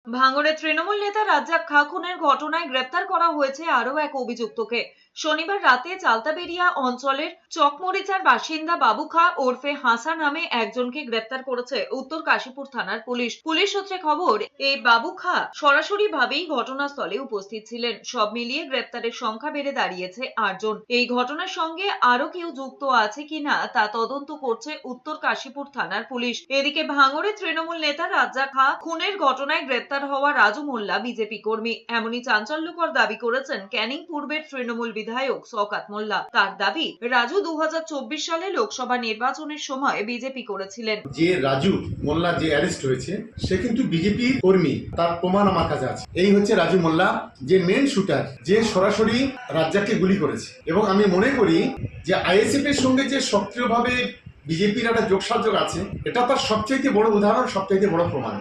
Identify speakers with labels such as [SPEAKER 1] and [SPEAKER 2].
[SPEAKER 1] ভাঙড়ে তৃণমূল নেতা রাজ্জাক খাঁ খুনের ঘটনায় গ্রেপ্তার করা হয়েছে আরও এক অভিযুক্তকে। শনিবার রাতে চালতাবেরিয়া অঞ্চলের চকমরিচার বাসিন্দা বাবু খাঁ ওরফে হাসা নামে একজনকে গ্রেপ্তার করেছে উত্তর কাশীপুর থানার পুলিশ। পুলিশ সূত্রে খবর, এই বাবু খাঁ সরাসরি ভাবেই ঘটনাস্থলে উপস্থিত ছিলেন। সব মিলিয়ে গ্রেপ্তারের সংখ্যা বেড়ে দাঁড়িয়েছে 8 জন। এই ঘটনার সঙ্গে আরো কেউ যুক্ত আছে কিনা তা তদন্ত করছে উত্তর কাশীপুর থানার পুলিশ। এদিকে ভাঙড়ে তৃণমূল নেতা রাজ্জাক খাঁ খুনের ঘটনায় গ্রেপ্তার হওয়া রাজু মোল্লা বিজেপি কর্মী। এমনই চাঞ্চল্যকর দাবি করেছেন ক্যানিং পূর্বের তৃণমূল বিধায়ক শওকত মোল্লা। তার দাবি, রাজু 2024 সালে লোকসভা নির্বাচনের সময় বিজেপি করেছিলেন।
[SPEAKER 2] যে রাজু মোল্লা যে অ্যারেস্ট হয়েছে সে কিন্তু বিজেপি কর্মী, তার প্রমাণ আমার কাছে আছে। এই হচ্ছে রাজু মোল্লা, যে মেন শুটার, যে সরাসরি রাজ্জাককে গুলি করেছে। এবং আমি মনে করি যে আইএসএফ এর সঙ্গে যে সক্রিয়ভাবে বিজেপির একটা যোগসাযোগ আছে, এটা তার সবচাইতে বড় উদাহরণ, সবচাইতে বড় প্রমাণ।